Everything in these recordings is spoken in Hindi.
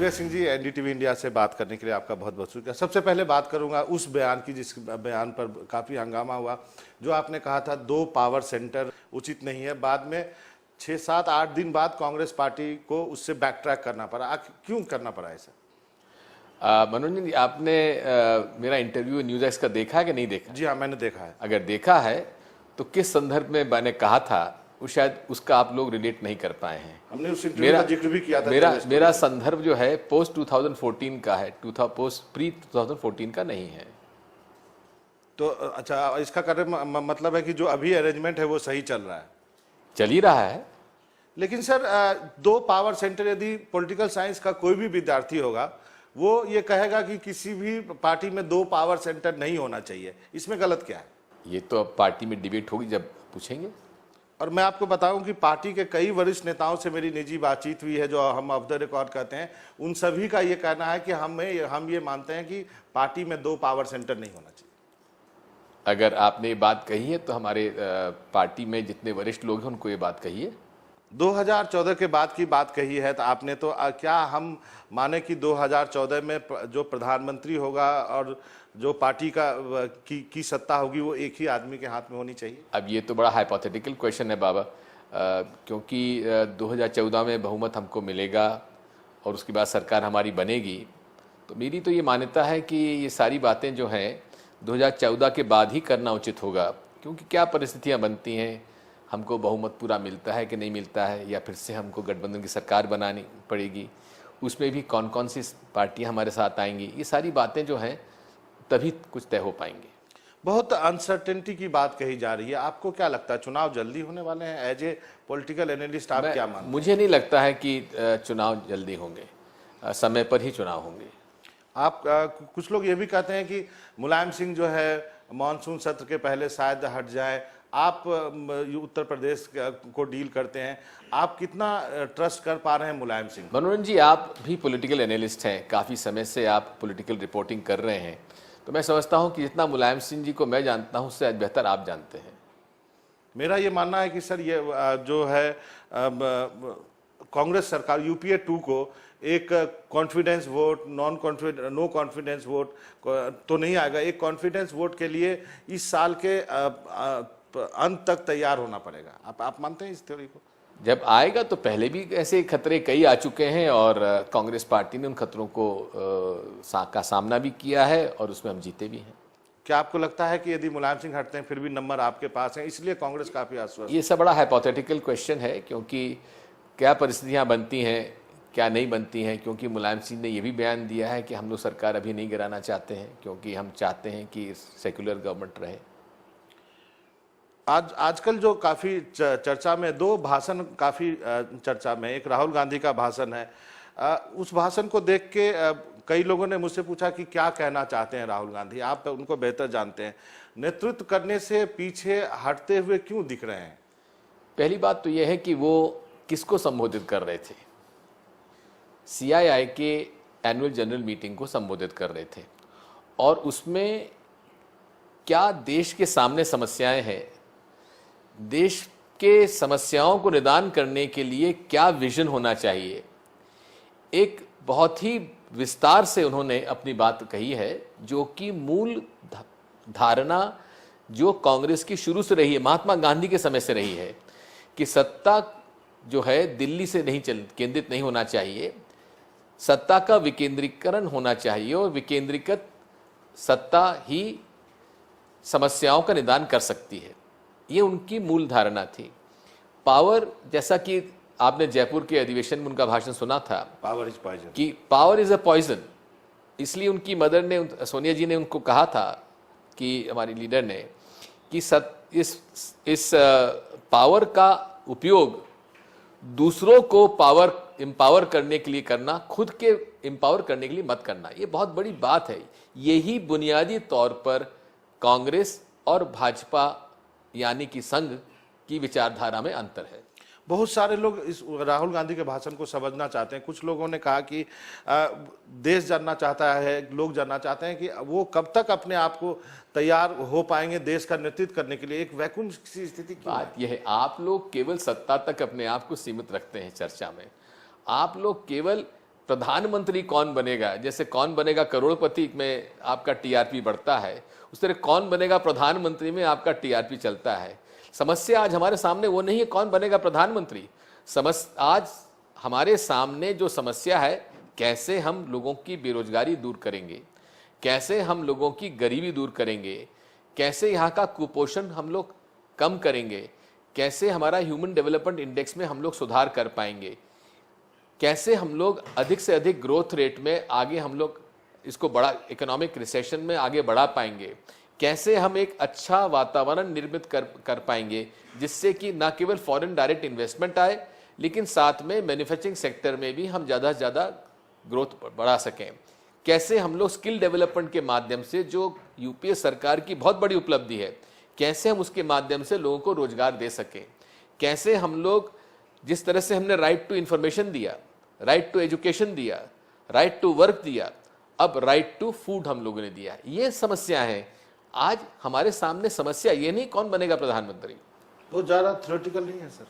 दिव्या सिंह जी, एनडीटीवी इंडिया से बात करने के लिए आपका बहुत बहुत शुक्रिया। सबसे पहले बात करूंगा उस बयान की जिस बयान पर काफ़ी हंगामा हुआ, जो आपने कहा था 2 पावर सेंटर उचित नहीं है। बाद में 6, 7, 8 दिन बाद कांग्रेस पार्टी को उससे बैक ट्रैक करना पड़ा। क्यों करना पड़ा ऐसा? मनोरंजन जी, आपने मेरा इंटरव्यू न्यूज़ एक्स का देखा है कि नहीं देखा? जी हाँ, मैंने देखा है। अगर देखा है तो किस संदर्भ में मैंने कहा था वो शायद उसका आप लोग रिलेट नहीं कर पाए हैं। हमने उस इंटरव्यू का जिक्र भी किया था। मेरा संदर्भ जो है पोस्ट 2014 का है, पोस्ट प्री 2014 का नहीं है। तो अच्छा, इसका मतलब है कि जो अभी अरेंजमेंट है वो सही चल रहा है? चल ही रहा है। लेकिन सर 2 पावर सेंटर, यदि पॉलिटिकल साइंस का कोई भी विद्यार्थी होगा वो ये कहेगा कि किसी भी पार्टी में 2 पावर सेंटर नहीं होना चाहिए, इसमें गलत क्या है? ये तो अब पार्टी में डिबेट होगी, जब पूछेंगे। और मैं आपको बताऊं कि पार्टी के कई वरिष्ठ नेताओं से मेरी निजी बातचीत हुई है, जो हम ऑफ द रिकॉर्ड कहते हैं, उन सभी का ये कहना है कि हम ये मानते हैं कि पार्टी में 2 पावर सेंटर नहीं होना चाहिए। अगर आपने ये बात कही है तो हमारे पार्टी में जितने वरिष्ठ लोग हैं उनको ये बात कहिए। 2014 के बाद की बात कही है तो आपने, तो क्या हम माने कि 2014 में जो प्रधानमंत्री होगा और जो पार्टी की सत्ता होगी वो एक ही आदमी के हाथ में होनी चाहिए? अब ये तो बड़ा हाइपोथेटिकल क्वेश्चन है बाबा, क्योंकि 2014 में बहुमत हमको मिलेगा और उसके बाद सरकार हमारी बनेगी। तो मेरी तो ये मान्यता है कि ये सारी बातें जो हैं 2014 के बाद ही करना उचित होगा, क्योंकि क्या परिस्थितियाँ बनती हैं, हमको बहुमत पूरा मिलता है कि नहीं मिलता है, या फिर से हमको गठबंधन की सरकार बनानी पड़ेगी, उसमें भी कौन कौन सी पार्टियां हमारे साथ आएंगी, ये सारी बातें जो हैं तभी कुछ तय हो पाएंगे। बहुत अनसर्टेनिटी की बात कही जा रही है, आपको क्या लगता है चुनाव जल्दी होने वाले हैं? एज ए पॉलिटिकल एनालिस्ट आप क्या मानते हैं? मुझे नहीं लगता है कि चुनाव जल्दी होंगे, समय पर ही चुनाव होंगे। आप कुछ लोग ये भी कहते हैं कि मुलायम सिंह जो है मानसून सत्र के पहले शायद हट जाए। आप उत्तर प्रदेश को डील करते हैं, आप कितना ट्रस्ट कर पा रहे हैं मुलायम सिंह? मनोरंजन जी, आप भी पॉलिटिकल एनालिस्ट हैं, काफ़ी समय से आप पॉलिटिकल रिपोर्टिंग कर रहे हैं, तो मैं समझता हूं कि जितना मुलायम सिंह जी को मैं जानता हूं उससे बेहतर आप जानते हैं। मेरा ये मानना है कि सर ये जो है कांग्रेस सरकार यूपीए 2 को एक confidence vote, no confidence vote तो नहीं आएगा, एक कॉन्फिडेंस वोट के लिए इस साल के अंत तक तैयार होना पड़ेगा। आप मानते हैं इस थ्योरी को? जब आएगा तो पहले भी ऐसे खतरे कई आ चुके हैं और कांग्रेस पार्टी ने उन खतरों को का सामना भी किया है और उसमें हम जीते भी हैं। क्या आपको लगता है कि यदि मुलायम सिंह हटते हैं फिर भी नंबर आपके पास है, इसलिए कांग्रेस काफी आश्वस्त? ये सब बड़ा हाइपोथेटिकल क्वेश्चन है, क्योंकि क्या परिस्थितियां बनती हैं क्या नहीं बनती हैं, क्योंकि मुलायम सिंह ने यह भी बयान दिया है कि हम लोग सरकार अभी नहीं गिराना चाहते हैं, क्योंकि हम चाहते हैं कि सेक्युलर गवर्नमेंट रहे। आजकल जो काफ़ी चर्चा में 2 भाषण काफ़ी चर्चा में, एक राहुल गांधी का भाषण है, उस भाषण को देख के कई लोगों ने मुझसे पूछा कि क्या कहना चाहते हैं राहुल गांधी, आप उनको बेहतर जानते हैं, नेतृत्व करने से पीछे हटते हुए क्यों दिख रहे हैं? पहली बात तो यह है कि वो किसको संबोधित कर रहे थे? CII के एनुअल जनरल मीटिंग को संबोधित कर रहे थे, और उसमें क्या देश के सामने समस्याएं हैं, देश के समस्याओं को निदान करने के लिए क्या विजन होना चाहिए, एक बहुत ही विस्तार से उन्होंने अपनी बात कही है, जो कि मूल धारणा जो कांग्रेस की शुरू से रही है, महात्मा गांधी के समय से रही है, कि सत्ता जो है दिल्ली से नहीं केंद्रित नहीं होना चाहिए, सत्ता का विकेंद्रीकरण होना चाहिए, और विकेंद्रीकृत सत्ता ही समस्याओं का निदान कर सकती है। ये उनकी मूल धारणा थी। पावर, जैसा कि आपने जयपुर के अधिवेशन में उनका भाषण सुना था, पावर इज पॉइजन, कि पावर इज अ पॉइजन, इसलिए उनकी मदर ने, सोनिया जी ने उनको कहा था, कि हमारी लीडर ने, कि इस पावर का उपयोग दूसरों को एम्पावर करने के लिए करना, खुद के एम्पावर करने के लिए मत करना। ये बहुत बड़ी बात है। यही बुनियादी तौर पर कांग्रेस और भाजपा यानी कि संघ की विचारधारा में अंतर है। बहुत सारे लोग इस राहुल गांधी के भाषण को समझना चाहते हैं। कुछ लोगों ने कहा कि देश जानना चाहता है, लोग जानना चाहते हैं कि वो कब तक अपने आप को तैयार हो पाएंगे देश का नेतृत्व करने के लिए। एक वैक्यूम की स्थिति क्यों है? बात यह है, आप लोग केवल सत्ता तक अपने आप को सीमित रखते हैं चर्चा में। आप लोग केवल प्रधानमंत्री कौन बनेगा, जैसे कौन बनेगा करोड़पति में आपका टीआरपी बढ़ता है, उस तरह कौन बनेगा प्रधानमंत्री में आपका टीआरपी चलता है। समस्या आज हमारे सामने वो नहीं है कौन बनेगा प्रधानमंत्री, आज हमारे सामने जो समस्या है, कैसे हम लोगों की बेरोजगारी दूर करेंगे, कैसे हम लोगों की गरीबी दूर करेंगे, कैसे यहाँ का कुपोषण हम लोग कम करेंगे, कैसे हमारा ह्यूमन डेवलपमेंट इंडेक्स में हम लोग सुधार कर पाएंगे, कैसे हम लोग अधिक से अधिक ग्रोथ रेट में आगे हम लोग इसको बड़ा इकोनॉमिक रिसेशन में आगे बढ़ा पाएंगे, कैसे हम एक अच्छा वातावरण निर्मित कर पाएंगे जिससे कि न केवल फॉरेन डायरेक्ट इन्वेस्टमेंट आए लेकिन साथ में मैन्युफैक्चरिंग सेक्टर में भी हम ज़्यादा से ज़्यादा ग्रोथ बढ़ा सकें, कैसे हम लोग स्किल डेवलपमेंट के माध्यम से, जो यूपीए सरकार की बहुत बड़ी उपलब्धि है, कैसे हम उसके माध्यम से लोगों को रोजगार दे सकें, कैसे हम लोग जिस तरह से हमने राइट टू इंफॉर्मेशन दिया, राइट टू एजुकेशन दिया, राइट टू वर्क दिया, अब राइट टू फूड हम लोगों ने दिया। ये समस्या है आज हमारे सामने। समस्या ये नहीं कौन बनेगा प्रधानमंत्री, वो ज़्यादा थ्योरेटिकल नहीं है सर।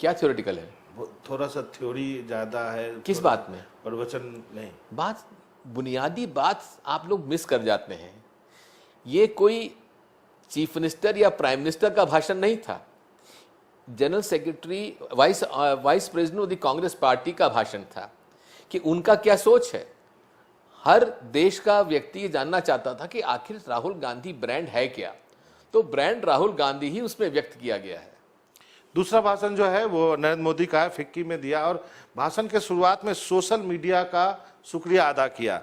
क्या थ्योरेटिकल है? वो थोड़ा सा थ्योरी ज़्यादा है। किस बात में? प्रवचन नहीं, बात बुनियादी बात आप लोग मिस कर जाते हैं। ये कोई चीफ मिनिस्टर या प्राइम मिनिस्टर का भाषण नहीं था, general secretary vice president of the Congress party का भाषण था कि उनका क्या सोच है। हर देश का व्यक्ति ये जानना चाहता था कि आखिर राहुल गांधी ब्रांड है क्या, तो ब्रांड राहुल गांधी ही उसमें व्यक्त किया गया है। दूसरा भाषण जो है वो नरेंद्र मोदी का है, फिक्की में दिया, और भाषण के शुरुआत में सोशल मीडिया का शुक्रिया अदा किया।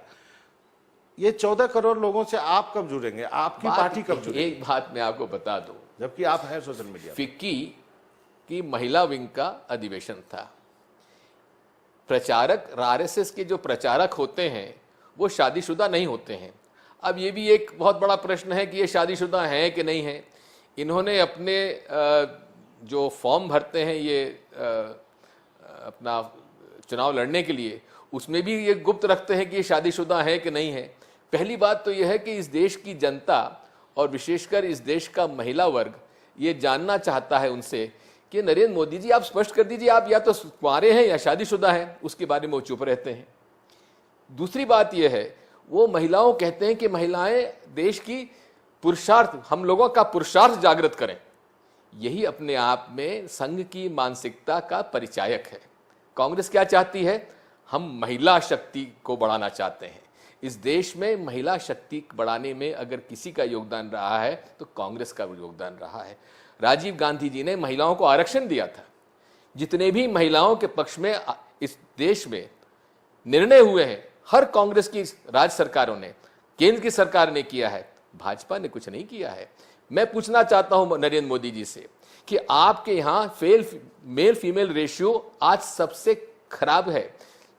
ये 14 करोड़ लोगों से आप कब जुड़ेंगे, आपकी पार्टी कब जुड़ेगी? एक बात मैं आपको बता दूं, जबकि आप हैं सोशल मीडिया। फिक्की की महिला विंग का अधिवेशन था। प्रचारक, आरएसएस के जो प्रचारक होते हैं वो शादीशुदा नहीं होते हैं। अब ये भी एक बहुत बड़ा प्रश्न है कि ये शादीशुदा हैं कि नहीं हैं। इन्होंने अपने जो फॉर्म भरते हैं ये अपना चुनाव लड़ने के लिए, उसमें भी ये गुप्त रखते हैं कि ये शादीशुदा है कि नहीं है। पहली बात तो यह है कि इस देश की जनता और विशेषकर इस देश का महिला वर्ग ये जानना चाहता है उनसे कि नरेंद्र मोदी जी आप स्पष्ट कर दीजिए, आप या तो कुंवारे हैं या शादीशुदा हैं। उसके बारे में वो चुप रहते हैं। दूसरी बात यह है, वो महिलाओं कहते हैं कि महिलाएं देश की पुरुषार्थ, हम लोगों का पुरुषार्थ जागृत करें। यही अपने आप में संघ की मानसिकता का परिचायक है। कांग्रेस क्या चाहती है? हम महिला शक्ति को बढ़ाना चाहते हैं। इस देश में महिला शक्ति बढ़ाने में अगर किसी का योगदान रहा है तो कांग्रेस का योगदान रहा है। राजीव गांधी जी ने महिलाओं को आरक्षण दिया था। जितने भी महिलाओं के पक्ष में इस देश में निर्णय हुए हैं, हर कांग्रेस की राज्य सरकारों ने, केंद्र की सरकार ने किया है, भाजपा ने कुछ नहीं किया है। मैं पूछना चाहता हूं नरेंद्र मोदी जी से कि आपके यहां मेल फीमेल रेशियो आज सबसे खराब है।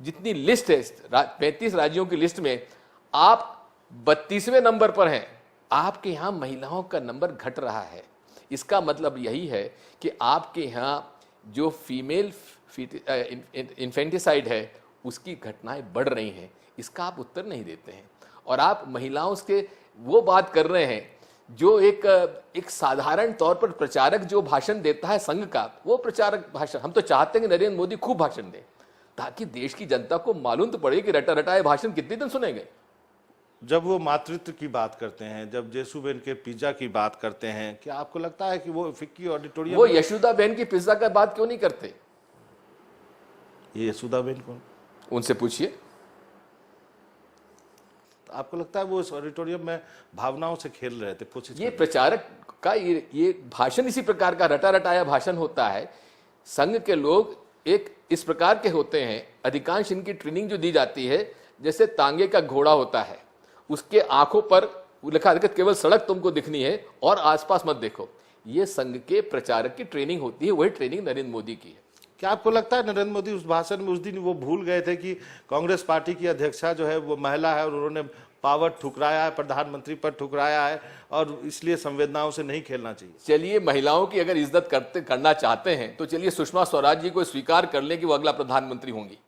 जितनी लिस्ट है 35 राज्यों की लिस्ट में आप 32वें नंबर पर हैं। आपके यहां महिलाओं का नंबर घट रहा है। इसका मतलब यही है कि आपके यहां जो फीमेल इन्फेंटिसाइड है उसकी घटनाएं बढ़ रही हैं। इसका आप उत्तर नहीं देते हैं और आप महिलाओं के वो बात कर रहे हैं जो एक साधारण तौर पर प्रचारक जो भाषण देता है संघ का, वो प्रचारक भाषण। हम तो चाहते हैं कि नरेंद्र मोदी खूब भाषण दें ताकि देश की जनता को मालूम तो पड़े कि रटा रटाए भाषण कितने दिन सुनेंगे। जब वो मातृत्व की बात करते हैं, जब जेसूबेन के पिज्जा की बात करते हैं, क्या आपको लगता है कि वो फिक्की ऑडिटोरियम, वो यशोदा बहन की पिज्जा का बात क्यों नहीं करते? ये यशोदा बहन कौन? उनसे पूछिए। आपको लगता है वो इस ऑडिटोरियम में भावनाओं से खेल रहे थे? कोशिश ये प्रचारक का ये भाषण इसी प्रकार का रटा रटाया भाषण होता है। संघ के लोग एक इस प्रकार के होते हैं। अधिकांश इनकी ट्रेनिंग जो दी जाती है जैसे तांगे का घोड़ा होता है, उसके आंखों पर लिखा है केवल सड़क तुमको दिखनी है और आसपास मत देखो। ये संघ के प्रचारक की ट्रेनिंग होती है। वही ट्रेनिंग नरेंद्र मोदी की है। क्या आपको लगता है नरेंद्र मोदी उस भाषण में उस दिन वो भूल गए थे कि कांग्रेस पार्टी की अध्यक्षा जो है वो महिला है और उन्होंने पावर ठुकराया है, प्रधानमंत्री पर ठुकराया है और इसलिए संवेदनाओं से नहीं खेलना चाहिए? चलिए, महिलाओं की अगर इज्जत करना चाहते हैं तो चलिए सुषमा स्वराज जी को स्वीकार कर लें कि वो अगला प्रधानमंत्री होंगी।